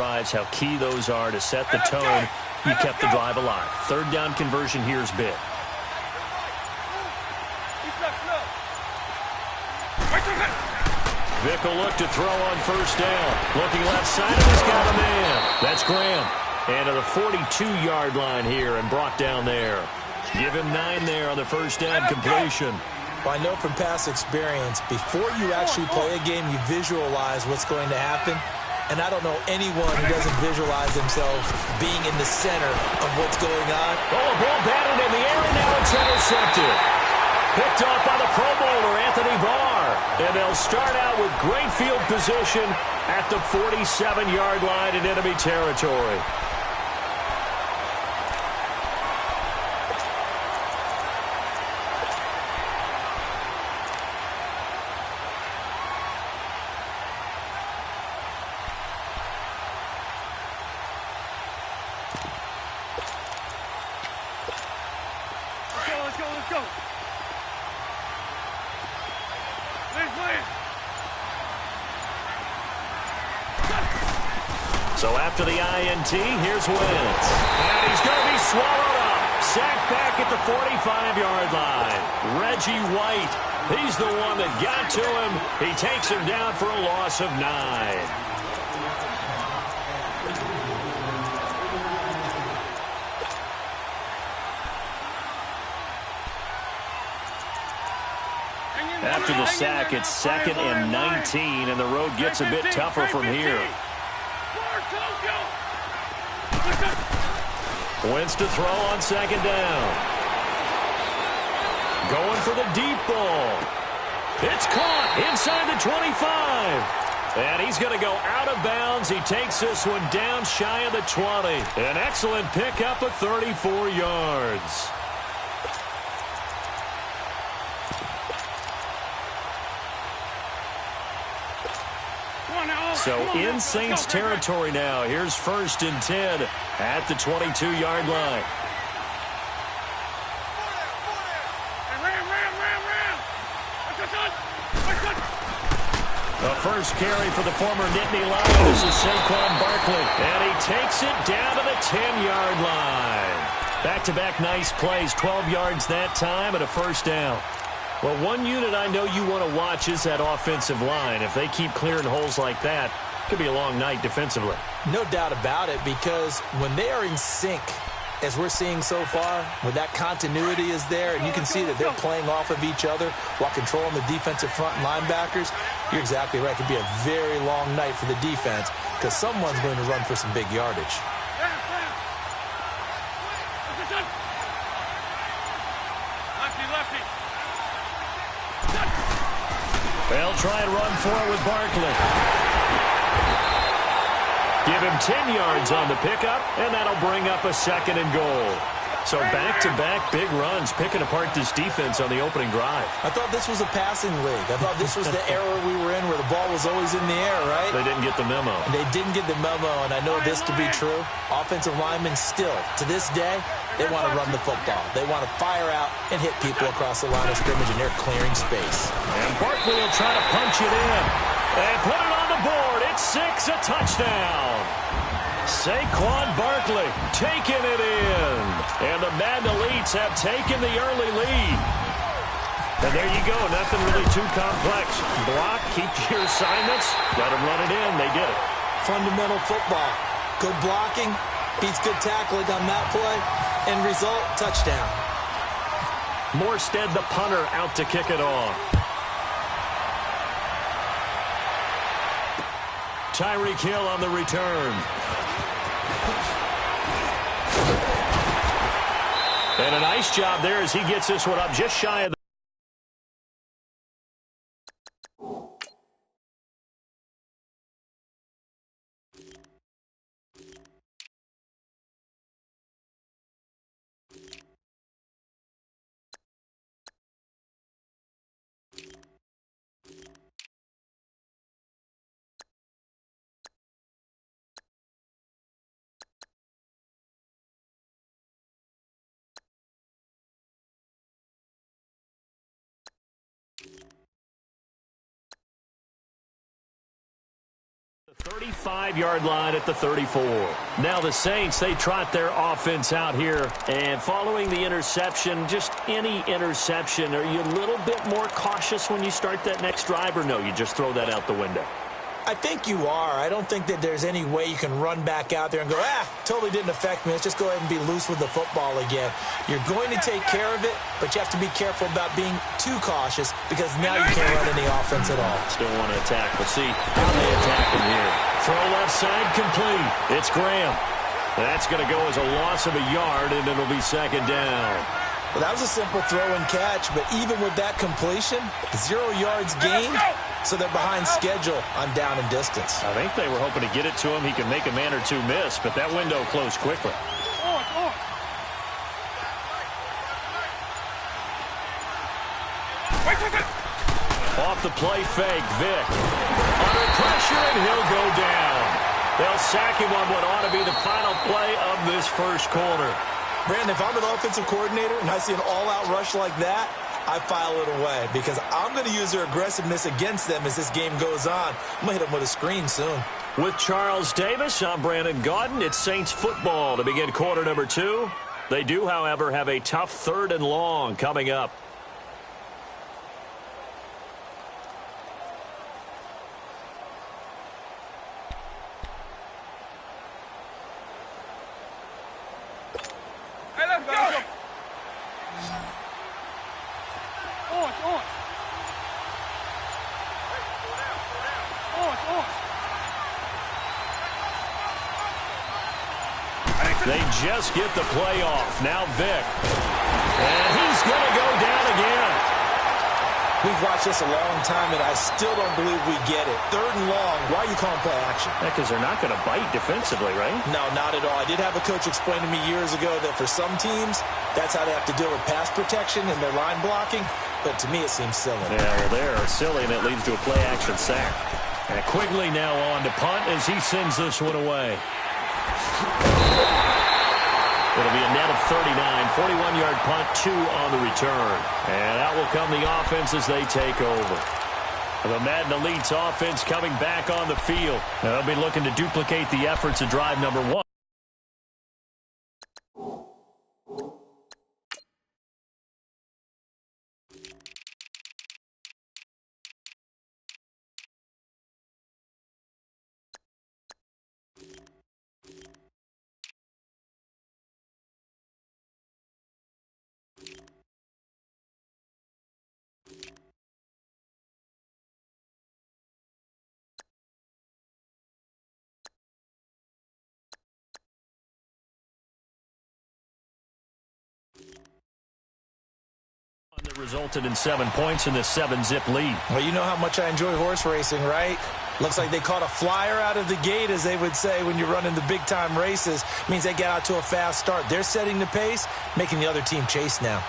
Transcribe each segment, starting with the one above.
drives, how key those are to set the tone. You kept the drive alive. Third down conversion here is big. Vick will look to throw on first down. Looking left side, and he's got a man. That's Graham. And to the 42-yard line here and brought down there. Give him 9 there on the first down completion. Well, I know from past experience, before you actually play a game, you visualize what's going to happen. And I don't know anyone who doesn't visualize themselves being in the center of what's going on. Oh, a ball batted in the air, and now it's intercepted. Picked off by the Pro Bowler, Anthony Barr. And they'll start out with great field position at the 47-yard line in enemy territory. Let's go. So after the INT, here's Wentz. And he's going to be swallowed up. Sacked back at the 45-yard line. Reggie White, he's the one that got to him. He takes him down for a loss of 9. After the sack, it's 2nd and 19, and the road gets a bit tougher from here. Wentz to throw on 2nd down. Going for the deep ball. It's caught inside the 25. And he's going to go out of bounds. He takes this one down shy of the 20. An excellent pickup of 34 yards. So in Saints territory now. Here's 1st and 10 at the 22-yard line. The first carry for the former Nittany Lion is Saquon Barkley. And he takes it down to the 10-yard line. Back-to-back nice plays. 12 yards that time and a first down. Well, one unit I know you want to watch is that offensive line. If they keep clearing holes like that, it could be a long night defensively. No doubt about it, because when they are in sync, as we're seeing so far, when that continuity is there, and you can see that they're playing off of each other while controlling the defensive front linebackers, you're exactly right. It could be a very long night for the defense because someone's going to run for some big yardage. They'll try and run for it with Barkley. Give him 10 yards on the pickup, and that'll bring up a 2nd and goal. So back-to-back big runs, picking apart this defense on the opening drive. I thought this was a passing league. I thought this was the era we were in where the ball was always in the air, right? They didn't get the memo. They didn't get the memo, and I know this to be true. Offensive linemen still, to this day, they want to run the football. They want to fire out and hit people across the line of scrimmage, and they're clearing space. And Barkley will try to punch it in. And put it on the board. It's 6, a touchdown. Saquon Barkley taking it in. And the Madden Elites have taken the early lead. And there you go. Nothing really too complex. Block, keep your assignments. Let them run it in. They did it. Fundamental football. Good blocking. Beats good tackling on that play. End result, touchdown. Morstead, the punter, out to kick it off. Tyreek Hill on the return. And a nice job there as he gets this one up just shy of the 35-yard line at the 34. Now the Saints, they trot their offense out here. And following the interception, just any interception, are you a little bit more cautious when you start that next drive, or no, you just throw that out the window? I think you are. I don't think that there's any way you can run back out there and go, totally didn't affect me. Let's just go ahead and be loose with the football again. You're going to take care of it, but you have to be careful about being too cautious because now you can't run any offense at all. Still want to attack. We'll see how they attack him here. Throw left side complete. It's Graham. That's going to go as a loss of a yard, and it'll be second down. Well, that was a simple throw and catch, but even with that completion, 0 yards gained. So they're behind schedule on down and distance. I think they were hoping to get it to him. He could make a man or two miss, but that window closed quickly. Off the play fake, Vick. Under pressure, and he'll go down. They'll sack him on what ought to be the final play of this first quarter. Brandon, if I'm an offensive coordinator and I see an all-out rush like that, I file it away because I'm going to use their aggressiveness against them as this game goes on. I'm going to hit them with a screen soon. With Charles Davis, I'm Brandon Gaudin. It's Saints football to begin quarter number 2. They do, however, have a tough 3rd and long coming up. Hey, let's go! They just get the play off. Now Vick. And he's going to go down again. We've watched this a long time, and I still don't believe we get it. 3rd and long. Why are you calling play action? Because they're not going to bite defensively, right? No, not at all. I did have a coach explain to me years ago that for some teams, that's how they have to deal with pass protection and their line blocking. But to me, it seems silly. Yeah, well, they're silly, and it leads to a play-action sack. And Quigley now on to punt as he sends this one away. It'll be a net of 39, 41-yard punt, 2 on the return. And out will come the offense as they take over. The Madden Elite's offense coming back on the field. They'll be looking to duplicate the efforts of drive number 1. That resulted in 7 points in this 7-zip lead. Well, you know how much I enjoy horse racing, right? Looks like they caught a flyer out of the gate, as they would say when you're running the big-time races. It means they get out to a fast start. They're setting the pace, making the other team chase now.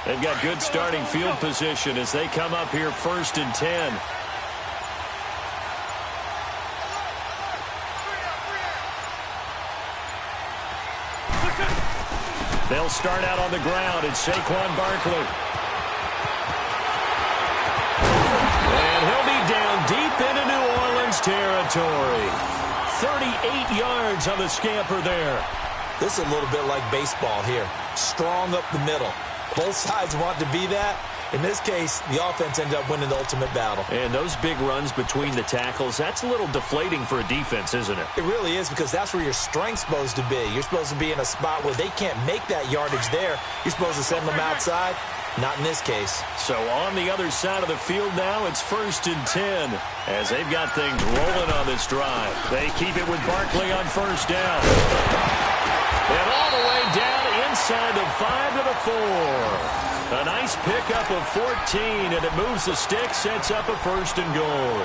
They've got good starting field position as they come up here 1st and 10. They'll start out on the ground. It's Saquon Barkley. And he'll be down deep into New Orleans territory. 38 yards on the scamper there. This is a little bit like baseball here. Strong up the middle. Both sides want to be that. In this case, the offense ended up winning the ultimate battle. And those big runs between the tackles, that's a little deflating for a defense, isn't it? It really is, because that's where your strength's supposed to be. You're supposed to be in a spot where they can't make that yardage there. You're supposed to send them outside. Not in this case. So on the other side of the field now, it's 1st and 10 as they've got things rolling on this drive. They keep it with Barkley on 1st down. And all the way down inside the 5 to the 4. A nice pickup of 14, and it moves the stick, sets up a 1st and goal.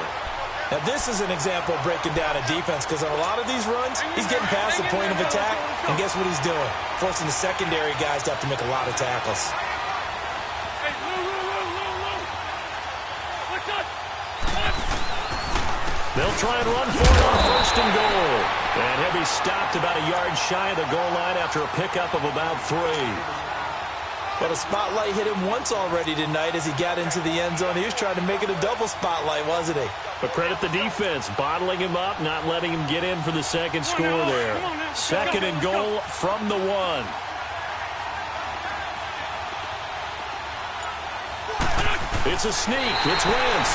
Now, this is an example of breaking down a defense, because on a lot of these runs, he's getting past the point of attack, and guess what he's doing? Forcing the secondary guys to have to make a lot of tackles. They'll try and run for it on 1st and goal. And he'll be stopped about a yard shy of the goal line after a pickup of about 3. Well, the spotlight hit him once already tonight as he got into the end zone. He was trying to make it a double spotlight, wasn't he? But credit the defense, bottling him up, not letting him get in for the second score there. Second and goal from the 1. It's a sneak. It's Wentz.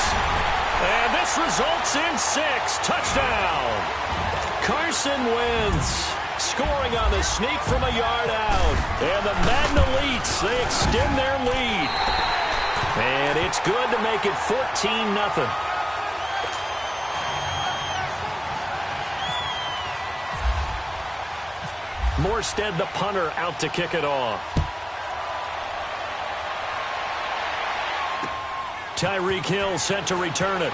And this results in 6. Touchdown. Carson Wentz scoring on the sneak from a yard out. And the Madden Elites, they extend their lead. And it's good to make it 14-0. Morstead, the punter, out to kick it off. Tyreek Hill set to return it.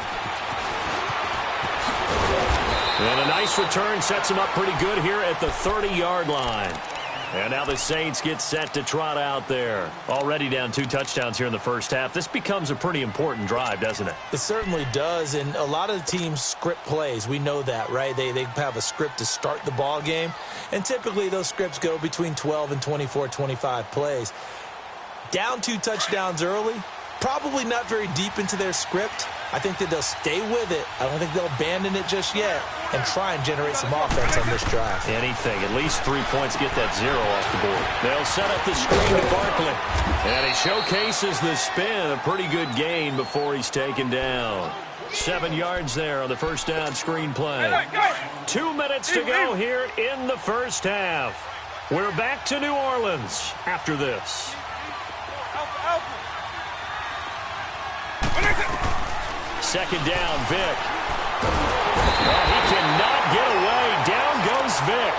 And a nice return sets him up pretty good here at the 30-yard line. And now the Saints get set to trot out there. Already down 2 touchdowns here in the first half. This becomes a pretty important drive, doesn't it? It certainly does, and a lot of the teams script plays. We know that, right? They have a script to start the ball game, and typically those scripts go between 12 and 24, 25 plays. Down 2 touchdowns early, probably not very deep into their script. I think that they'll stay with it. I don't think they'll abandon it just yet and try and generate some offense on this drive. Anything. At least 3 points, get that 0 off the board. They'll set up the screen to Barkley. And he showcases the spin. A pretty good gain before he's taken down. 7 yards there on the first down screen play. 2 minutes to go here in the first half. We're back to New Orleans after this. Second down, Vic. Well, he cannot get away. Down goes Vic.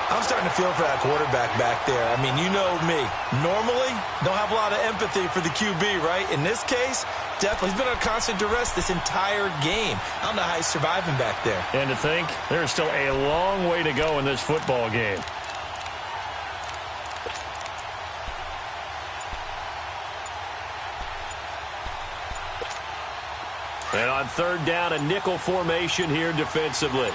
I'm starting to feel for that quarterback back there. I mean, you know me. Normally, don't have a lot of empathy for the QB, right? In this case, definitely. He's been under constant duress this entire game. I don't know how he's surviving back there. And to think, there's still a long way to go in this football game. And on third down, a nickel formation here defensively.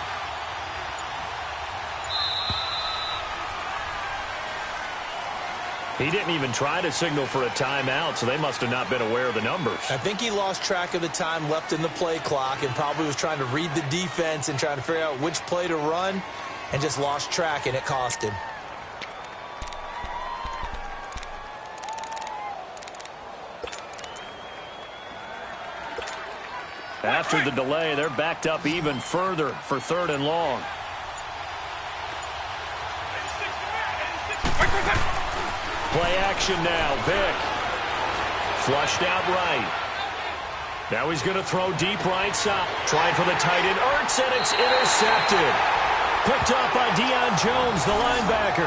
He didn't even try to signal for a timeout, so they must have not been aware of the numbers. I think he lost track of the time left in the play clock and probably was trying to read the defense and trying to figure out which play to run and just lost track, and it cost him. After the delay, they're backed up even further for third and long. Play action now. Vic. Flushed out right. Now he's going to throw deep right side. Trying for the tight end. Ertz, and it's intercepted. Picked up by Deion Jones, the linebacker.